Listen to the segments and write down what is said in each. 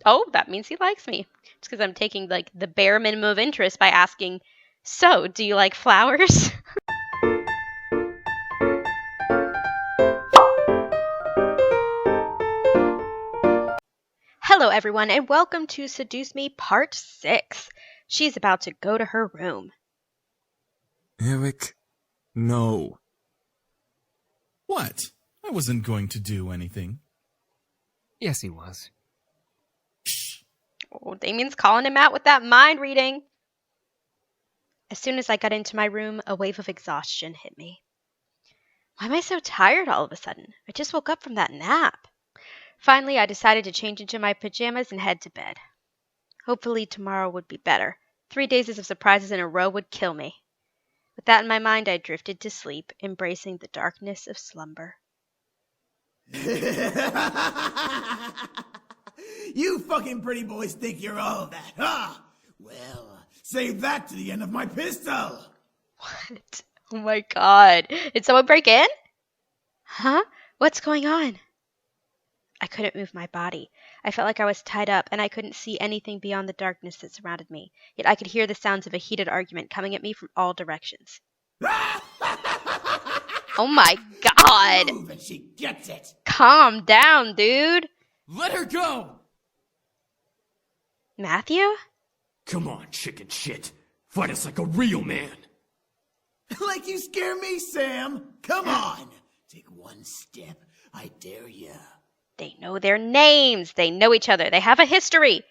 Oh, that means he likes me. It's because I'm taking, like, the bare minimum of interest by asking, so, do you like flowers? Hello, everyone, and welcome to Seduce Me Part 6. She's about to go to her room. Eric, no. What? I wasn't going to do anything. Yes, he was. Oh, Damien's calling him out with that mind reading. As soon as I got into my room, a wave of exhaustion hit me. Why am I so tired all of a sudden? I just woke up from that nap. Finally, I decided to change into my pajamas and head to bed. Hopefully tomorrow would be better. 3 days of surprises in a row would kill me. With that in my mind, I drifted to sleep, embracing the darkness of slumber. You fucking pretty boys think you're all that, huh? Well, save that to the end of my pistol. What? Oh my god. Did someone break in? Huh? What's going on? I couldn't move my body. I felt like I was tied up, and I couldn't see anything beyond the darkness that surrounded me. Yet I could hear the sounds of a heated argument coming at me from all directions. Oh my god! Move and she gets it. Calm down, dude! Let her go! Matthew? Come on, chicken shit. Fight us like a real man. Like you scare me, Sam. Come on. Take one step. I dare ya. They know their names. They know each other. They have a history.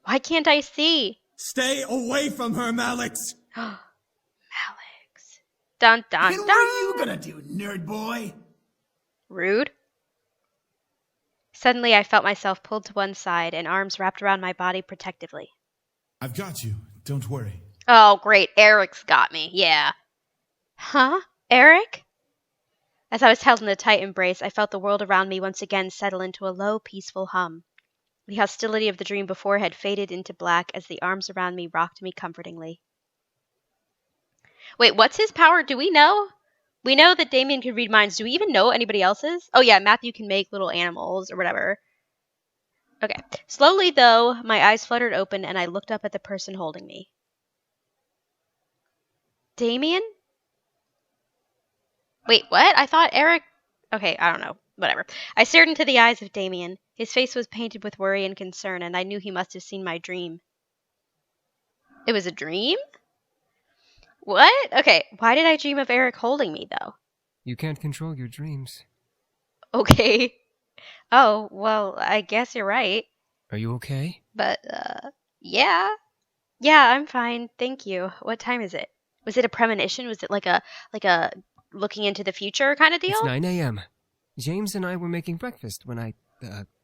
Why can't I see? Stay away from her, Malix! Alex. Dun dun And dun. what are you gonna do, nerd boy? Rude. Suddenly, I felt myself pulled to one side and arms wrapped around my body protectively. I've got you. Don't worry. Oh, great. Eric's got me. Yeah. Huh? Eric? As I was held in a tight embrace, I felt the world around me once again settle into a low, peaceful hum. The hostility of the dream before had faded into black as the arms around me rocked me comfortingly. Wait, what's his power? Do we know? We know that Damien can read minds. Do we even know anybody else's? Oh yeah, Matthew can make little animals or whatever. Okay. Slowly, though, my eyes fluttered open and I looked up at the person holding me. Damien? Wait, what? I thought Eric... Okay, I don't know. Whatever. I stared into the eyes of Damien. His face was painted with worry and concern, and I knew he must have seen my dream. It was a dream? What? Okay, why did I dream of Eric holding me, though? You can't control your dreams. Okay. Oh, well, I guess you're right. Are you okay? But, yeah. Yeah, I'm fine. Thank you. What time is it? Was it a premonition? Was it like a looking into the future kind of deal? It's 9 a.m. James and I were making breakfast when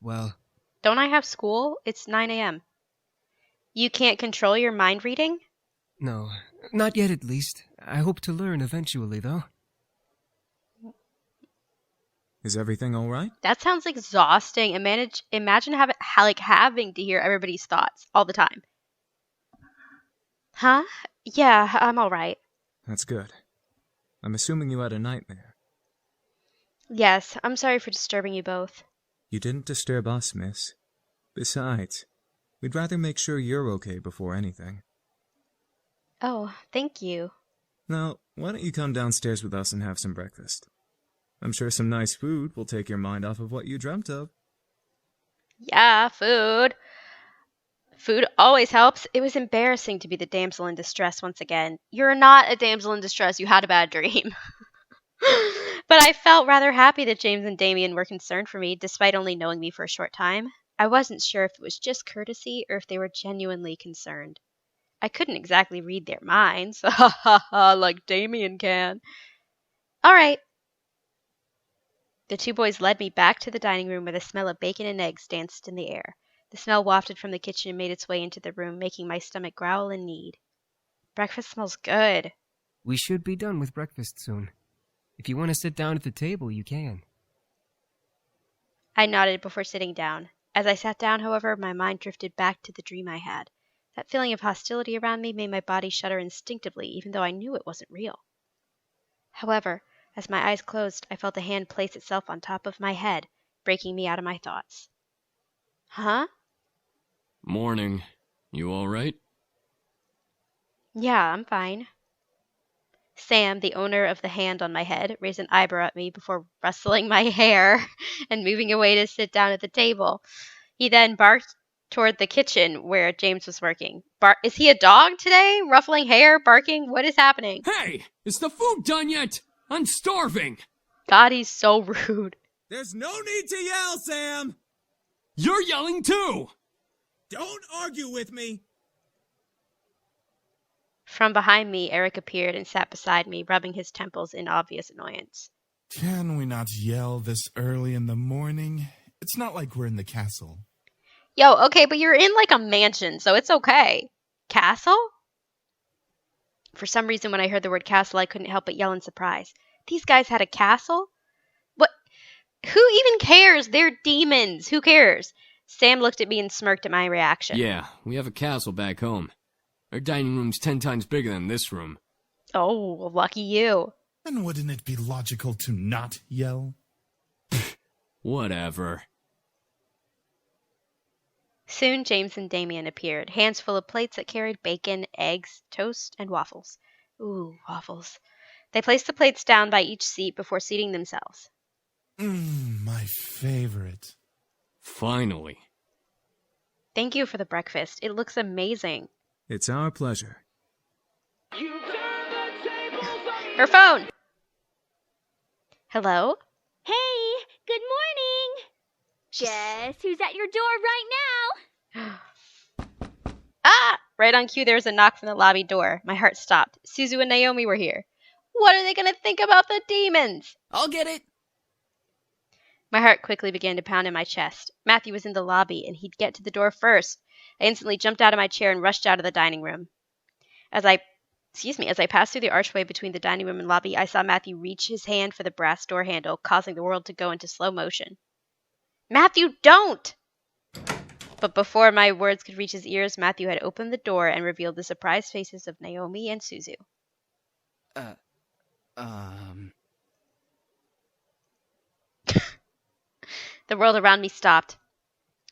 well... Don't I have school? It's 9 a.m. You can't control your mind reading? No, not yet at least. I hope to learn eventually, though. Is everything alright? That sounds exhausting. Imagine having to hear everybody's thoughts all the time. Huh? Yeah, I'm alright. That's good. I'm assuming you had a nightmare. Yes, I'm sorry for disturbing you both. You didn't disturb us, miss. Besides, we'd rather make sure you're okay before anything. Oh, thank you. Now, why don't you come downstairs with us and have some breakfast? I'm sure some nice food will take your mind off of what you dreamt of. Yeah, food. Food always helps. It was embarrassing to be the damsel in distress once again. You're not a damsel in distress. You had a bad dream. But I felt rather happy that James and Damien were concerned for me, despite only knowing me for a short time. I wasn't sure if it was just courtesy or if they were genuinely concerned. I couldn't exactly read their minds. Ha ha ha, like Damien can. All right. The two boys led me back to the dining room where the smell of bacon and eggs danced in the air. The smell wafted from the kitchen and made its way into the room, making my stomach growl in need. Breakfast smells good. We should be done with breakfast soon. If you want to sit down at the table, you can. I nodded before sitting down. As I sat down, however, my mind drifted back to the dream I had. That feeling of hostility around me made my body shudder instinctively, even though I knew it wasn't real. However, as my eyes closed, I felt a hand place itself on top of my head, breaking me out of my thoughts. Huh? Morning. You alright? Yeah, I'm fine. Sam, the owner of the hand on my head, raised an eyebrow at me before rustling my hair and moving away to sit down at the table. He then barked toward the kitchen where James was working. Is he a dog today? Ruffling hair, barking? What is happening? Hey! Is the food done yet? I'm starving! God, he's so rude. There's no need to yell, Sam! You're yelling too! Don't argue with me! From behind me, Eric appeared and sat beside me, rubbing his temples in obvious annoyance. Can we not yell this early in the morning? It's not like we're in the castle. Yo, okay, but you're in like a mansion, so it's okay. Castle? For some reason, when I heard the word castle, I couldn't help but yell in surprise. These guys had a castle? What? Who even cares? They're demons. Who cares? Sam looked at me and smirked at my reaction. Yeah, we have a castle back home. Our dining room's 10 times bigger than this room. Oh, well, lucky you. And wouldn't it be logical to not yell? Whatever. Soon James and Damien appeared, hands full of plates that carried bacon, eggs, toast, and waffles. Ooh, waffles. They placed the plates down by each seat before seating themselves. My favorite. Finally. Thank you for the breakfast. It looks amazing. It's our pleasure. Her phone! Hello? Hey, good morning. Guess who's at your door right now? Ah! Right on cue, there was a knock from the lobby door. My heart stopped. Suzu and Naomi were here. What are they going to think about the demons? I'll get it. My heart quickly began to pound in my chest. Matthew was in the lobby, and he'd get to the door first. I instantly jumped out of my chair and rushed out of the dining room. As I passed through the archway between the dining room and lobby, I saw Matthew reach his hand for the brass door handle, causing the world to go into slow motion. Matthew, don't! But before my words could reach his ears, Matthew had opened the door and revealed the surprised faces of Naomi and Suzu. The world around me stopped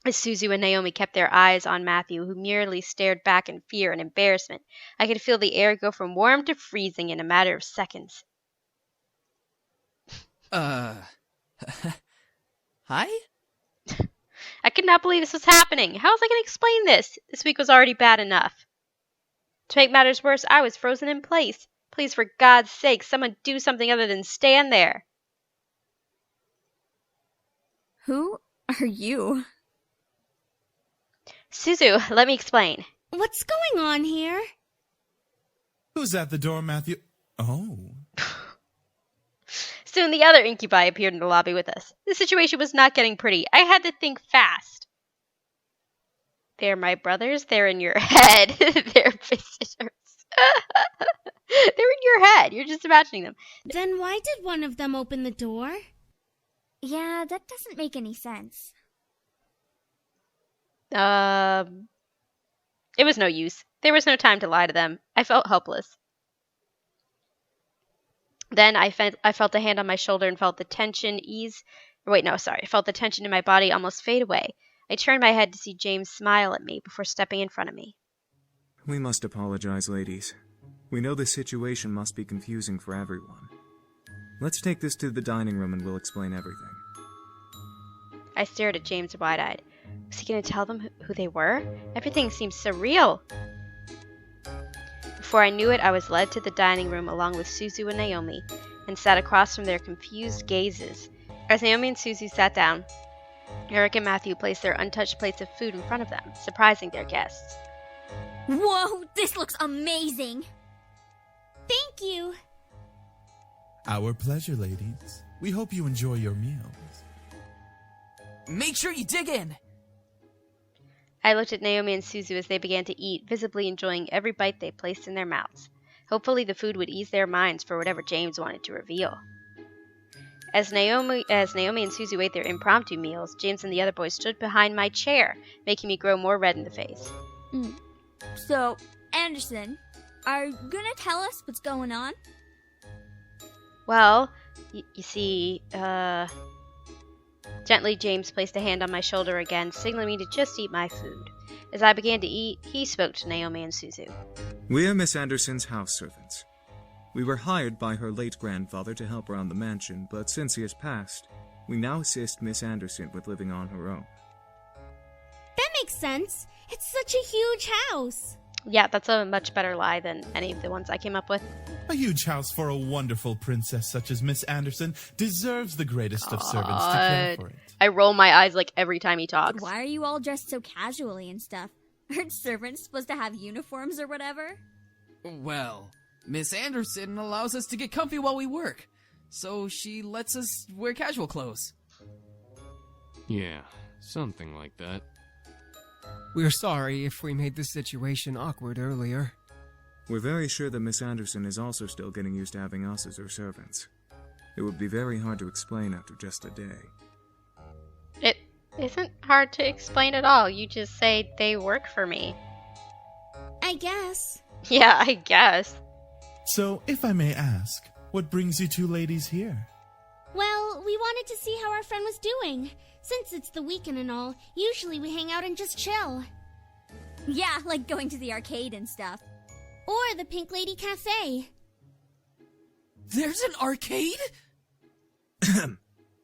as Suzu and Naomi kept their eyes on Matthew, who merely stared back in fear and embarrassment. I could feel the air go from warm to freezing in a matter of seconds. Hi? I could not believe this was happening. How was I going to explain this? This week was already bad enough. To make matters worse, I was frozen in place. Please, for God's sake, someone do something other than stand there. Who are you? Suzu, let me explain. What's going on here? Who's at the door, Matthew? Oh. Soon the other incubi appeared in the lobby with us. The situation was not getting pretty. I had to think fast. They're my brothers. They're in your head. They're visitors. They're in your head. You're just imagining them. Then why did one of them open the door? Yeah, that doesn't make any sense. It was no use. There was no time to lie to them. I felt helpless. Then I felt a hand on my shoulder and felt the tension ease. I felt the tension in my body almost fade away. I turned my head to see James smile at me before stepping in front of me. We must apologize, ladies. We know the situation must be confusing for everyone. Let's take this to the dining room and we'll explain everything. I stared at James wide-eyed. Was he going to tell them who they were? Everything seemed surreal. Before I knew it, I was led to the dining room along with Suzu and Naomi and sat across from their confused gazes. As Naomi and Suzu sat down, Eric and Matthew placed their untouched plates of food in front of them, surprising their guests. Whoa, this looks amazing! Thank you! Our pleasure, ladies. We hope you enjoy your meals. Make sure you dig in. I looked at Naomi and Suzu as they began to eat, visibly enjoying every bite they placed in their mouths. Hopefully the food would ease their minds for whatever James wanted to reveal. As Naomi and Suzu ate their impromptu meals, James and the other boys stood behind my chair, making me grow more red in the face. So, Anderson, are you gonna tell us what's going on? Well, you see, Gently, James placed a hand on my shoulder again, signaling me to just eat my food. As I began to eat, he spoke to Naomi and Suzu. We are Miss Anderson's house servants. We were hired by her late grandfather to help around the mansion, but since he has passed, we now assist Miss Anderson with living on her own. That makes sense. It's such a huge house. Yeah, that's a much better lie than any of the ones I came up with. A huge house for a wonderful princess such as Miss Anderson deserves the greatest of servants to care for it. I roll my eyes like every time he talks. But why are you all dressed so casually and stuff? Aren't servants supposed to have uniforms or whatever? Well, Miss Anderson allows us to get comfy while we work, so she lets us wear casual clothes. Yeah, something like that. We're sorry if we made the situation awkward earlier. We're very sure that Miss Anderson is also still getting used to having us as her servants. It would be very hard to explain after just a day. It isn't hard to explain at all. You just say they work for me. I guess. Yeah, I guess. So, if I may ask, what brings you two ladies here? Well, we wanted to see how our friend was doing. Since it's the weekend and all, usually we hang out and just chill. Yeah, like going to the arcade and stuff. Or the Pink Lady Cafe. There's an arcade?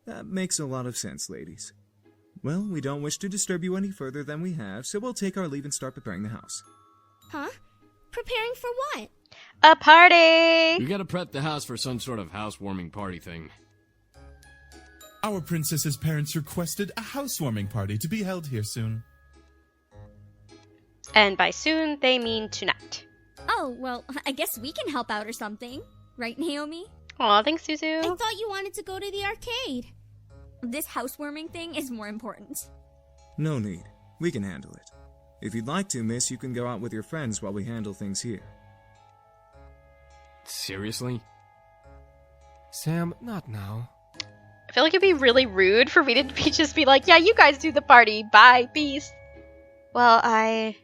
That makes a lot of sense, ladies. Well, we don't wish to disturb you any further than we have, so we'll take our leave and start preparing the house. Huh? Preparing for what? A party! We gotta prep the house for some sort of housewarming party thing. Our princess's parents requested a housewarming party to be held here soon. And by soon, they mean tonight. Oh, well, I guess we can help out or something. Right, Naomi? Aw, thanks, Suzu. I thought you wanted to go to the arcade. This housewarming thing is more important. No need. We can handle it. If you'd like to, miss, you can go out with your friends while we handle things here. Seriously? Sam, not now. I feel like it'd be really rude for me to just be like, yeah, you guys do the party. Bye. Peace. Well, I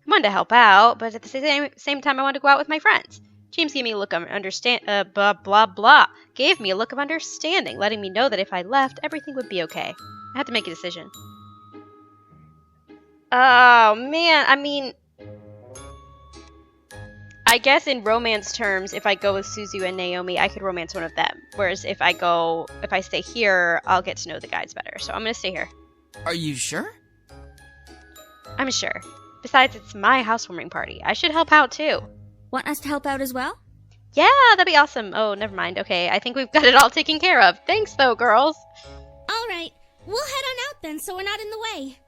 wanted to help out, but at the same time, I wanted to go out with my friends. James gave me a look of Gave me a look of understanding, letting me know that if I left, everything would be okay. I had to make a decision. Oh, man. I mean, I guess in romance terms, if I go with Suzu and Naomi, I could romance one of them. Whereas if I stay here, I'll get to know the guys better. So I'm gonna stay here. Are you sure? I'm sure. Besides, it's my housewarming party. I should help out too. Want us to help out as well? Yeah, that'd be awesome. Oh, never mind. Okay, I think we've got it all taken care of. Thanks though, girls. Alright, we'll head on out then so we're not in the way.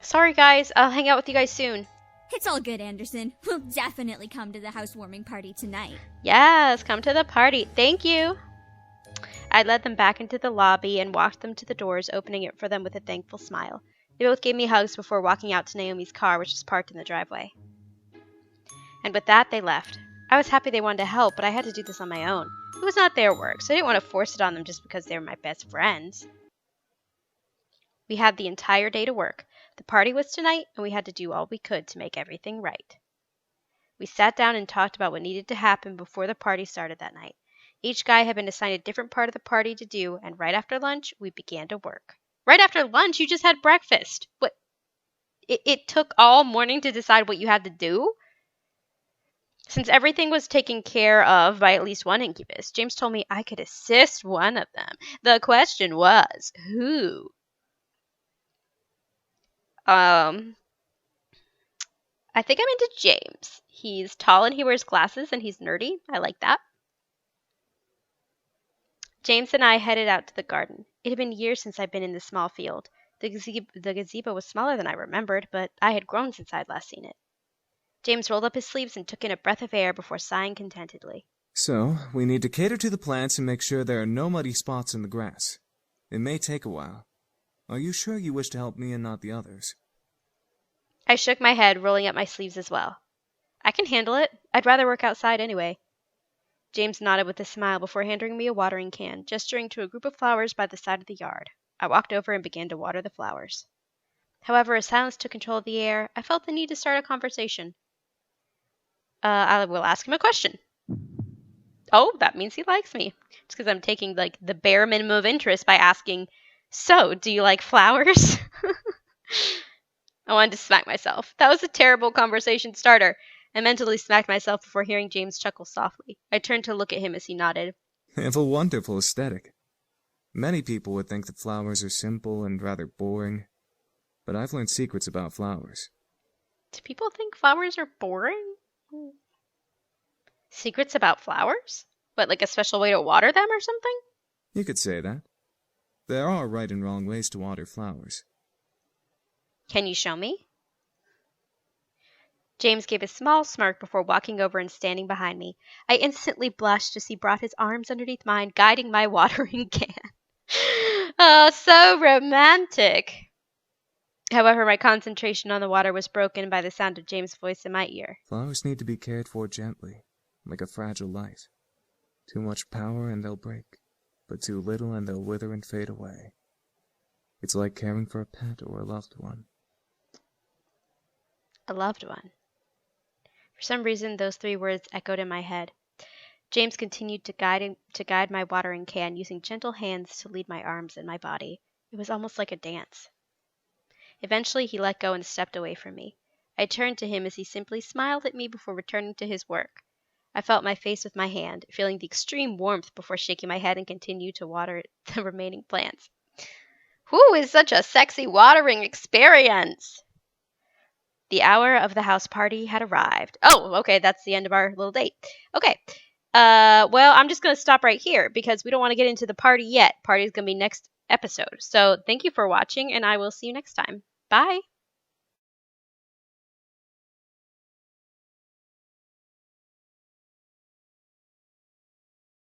Sorry guys, I'll hang out with you guys soon. It's all good, Anderson. We'll definitely come to the housewarming party tonight. Yes, come to the party. Thank you. I led them back into the lobby and walked them to the doors, opening it for them with a thankful smile. They both gave me hugs before walking out to Naomi's car, which was parked in the driveway. And with that, they left. I was happy they wanted to help, but I had to do this on my own. It was not their work, so I didn't want to force it on them just because they were my best friends. We had the entire day to work. The party was tonight, and we had to do all we could to make everything right. We sat down and talked about what needed to happen before the party started that night. Each guy had been assigned a different part of the party to do, and right after lunch, we began to work. Right after lunch? You just had breakfast. What? It took all morning to decide what you had to do? Since everything was taken care of by at least one incubus, James told me I could assist one of them. The question was, who? I think I'm into James. He's tall and he wears glasses and he's nerdy. I like that. James and I headed out to the garden. It had been years since I'd been in the small field. The gazebo was smaller than I remembered, but I had grown since I'd last seen it. James rolled up his sleeves and took in a breath of air before sighing contentedly. So, we need to cater to the plants and make sure there are no muddy spots in the grass. It may take a while. Are you sure you wish to help me and not the others? I shook my head, rolling up my sleeves as well. I can handle it. I'd rather work outside anyway. James nodded with a smile before handing me a watering can, gesturing to a group of flowers by the side of the yard. I walked over and began to water the flowers. However, as silence took control of the air, I felt the need to start a conversation. I will ask him a question. Oh, that means he likes me. It's because I'm taking, the bare minimum of interest by asking, So, do you like flowers? I wanted to smack myself. That was a terrible conversation starter. I mentally smacked myself before hearing James chuckle softly. I turned to look at him as he nodded. They have a wonderful aesthetic. Many people would think that flowers are simple and rather boring, but I've learned secrets about flowers. Do people think flowers are boring? Secrets about flowers? What, like a special way to water them or something? You could say that. There are right and wrong ways to water flowers. Can you show me? James gave a small smirk before walking over and standing behind me. I instantly blushed as he brought his arms underneath mine, guiding my watering can. Oh, so romantic. However, my concentration on the water was broken by the sound of James' voice in my ear. Flowers need to be cared for gently, like a fragile light. Too much power and they'll break, but too little and they'll wither and fade away. It's like caring for a pet or a loved one. A loved one. For some reason, those 3 words echoed in my head. James continued to guide my watering can, using gentle hands to lead my arms and my body. It was almost like a dance. Eventually, he let go and stepped away from me. I turned to him as he simply smiled at me before returning to his work. I felt my face with my hand, feeling the extreme warmth before shaking my head and continued to water the remaining plants. Whew, is such a sexy watering experience! The hour of the house party had arrived. Oh, okay, that's the end of our little date. Okay, well, I'm just going to stop right here because we don't want to get into the party yet. Party's going to be next episode. So thank you for watching, and I will see you next time. Bye!